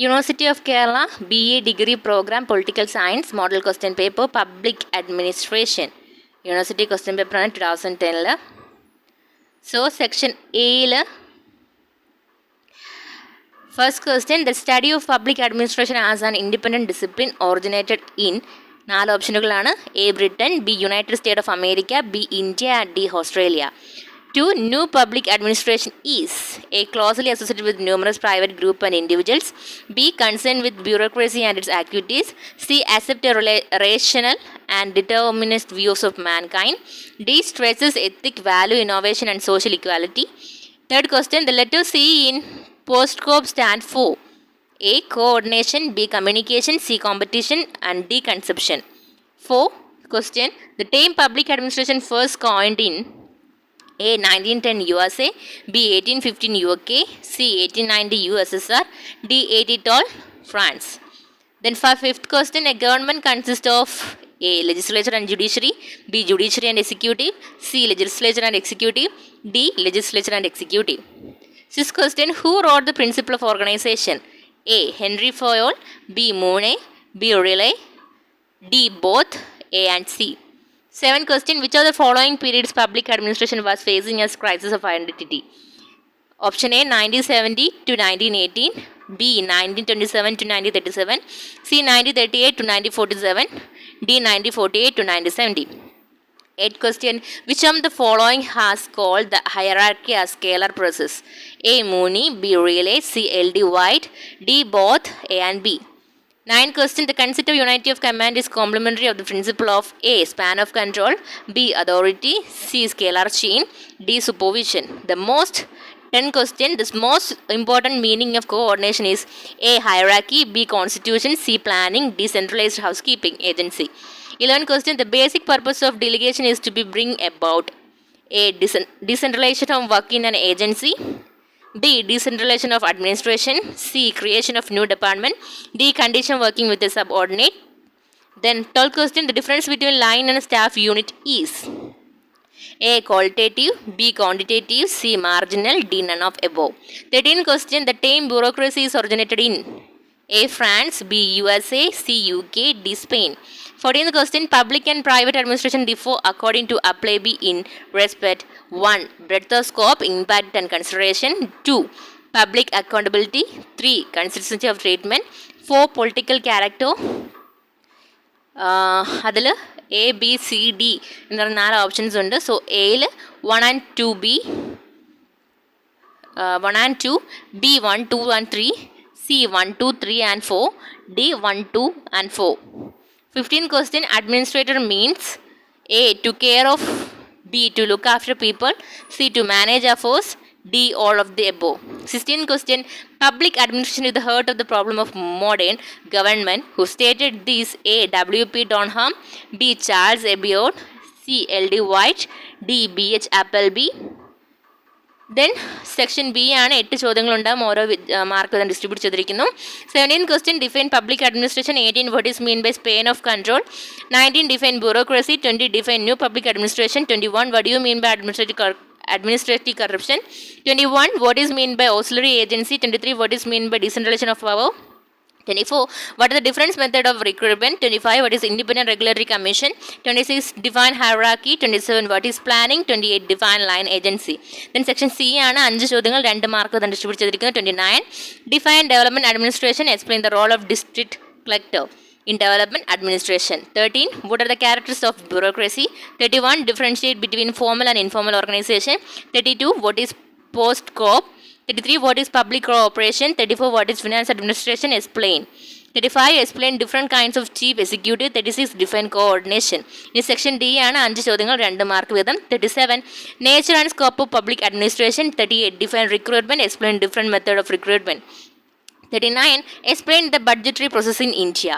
University of Kerala, BA degree program, Political Science, model question paper, Public Administration. University question paper 2010. So, section A. First question, the study of public administration as an independent discipline originated in 4 ഓപ്ഷനുകളാണ്. A. Britain, B. United States of America, B. India, D. Australia. 2. New public administration is A. Closely associated with numerous private groups and individuals, B. Concerned with bureaucracy and its activities, C. Accept a rational and determinist views of mankind, D. Stresses ethic, value, innovation and social equality. Third question, the letter C in postcop stand for A. Coordination, B. Communication, C. Competition and D. Conception. 4. Question, the term public administration first coined in A. 1910 USA, B. 1815 UK, C. 1890 USSR, D. 1812 France. Then for fifth question, a government consists of A. Legislature and judiciary, B. Judiciary and executive, C. Legislature and executive, D. Legislature and executive. Sixth question, who wrote the principle of organization? A. Henry Fayol, B. Monet, B. Riley, D. Both, A and C. Seventh question, which of the following periods public administration was facing as crisis of identity? Option A, 1970 to 1918, B. 1927 to 1937, C. 1938 to 1947, D. 1948 to 1970. Eighth question, which of the following has called the hierarchy as scalar process? A. Mooney, B. Rayleigh, C. L.D. White, D. Both, A and B. Ninth question, the concept of unity of command is complementary of the principle of A. Span of control, B. Authority, C. Scalar chain, D. Supervision. The most question, the most important meaning of coordination is A. Hierarchy, B. Constitution, C. Planning, D. Centralized housekeeping agency. 11th question, the basic purpose of delegation is to be bring about A. Decentralization of work in an agency, B. Decentralization of administration, C. Creation of new department, D. Condition working with a subordinate. Then 12th question, the difference between line and staff unit is A. Qualitative, B. Quantitative, C. Marginal, D. None of above. 13th question, the term bureaucracy is originated in A. France, B. USA, C. UK, D. Spain. 14th question, public and private administration differ according to apply B in respect 1. Breadth of scope, impact and consideration, 2. Public accountability, 3. Consistency of treatment, 4. Political character. അതിൽ A, B, C, D എന്ന് പറഞ്ഞ 4 options ഉണ്ട്. So എയിൽ 1 and 2B, 1 and 2, B 1, 2 and 3, C 1, 2, 3 and 4, D 1, 2 and 4. 15th question, administrator means A. To care of, B. To look after people, C. To manage affairs, D. All of the above. 16th question, public administration is the heart of the problem of modern government. Who stated this? A. W.P. Donham, B. Charles Abiot, C. L.D. White, D. B.H. Appleby. Then section B ആണ് 8 ചോദ്യങ്ങളുണ്ടാകും, ഓരോ mark തന്നെ distribute ചെയ്തിരിക്കുന്നു. 17th question, define public administration. 18, what is mean by span of control. 19, define bureaucracy. 20, define new public administration. 21, what do you mean by administrative corruption. 21, what is mean by auxiliary agency. 23, what is mean by decentralization of power. 24, what is the difference method of recruitment. 25, what is independent regulatory commission. 26, define hierarchy. 27, what is planning. 28, define line agency. Then section C ആണ് 5 ചോദ്യങ്ങൾ 2 mark തന്നെ distribute ചെയ്തിരിക്കുന്നത്. 29, define development administration. Explain the role of district collector in development administration. 13, what are the characters of bureaucracy. 31, differentiate between formal and informal organization. 32, what is post-corp. 33, what is public cooperation. 34, what is finance administration. Explain. 35, explain different kinds of chief executive. 36, define coordination. In section D ആണ് 5 ചോദ്യങ്ങൾ 2 mark വീതം. 37, nature and scope of public administration. 38, define recruitment. Explain different method of recruitment. 39, explain the budgetary process in India.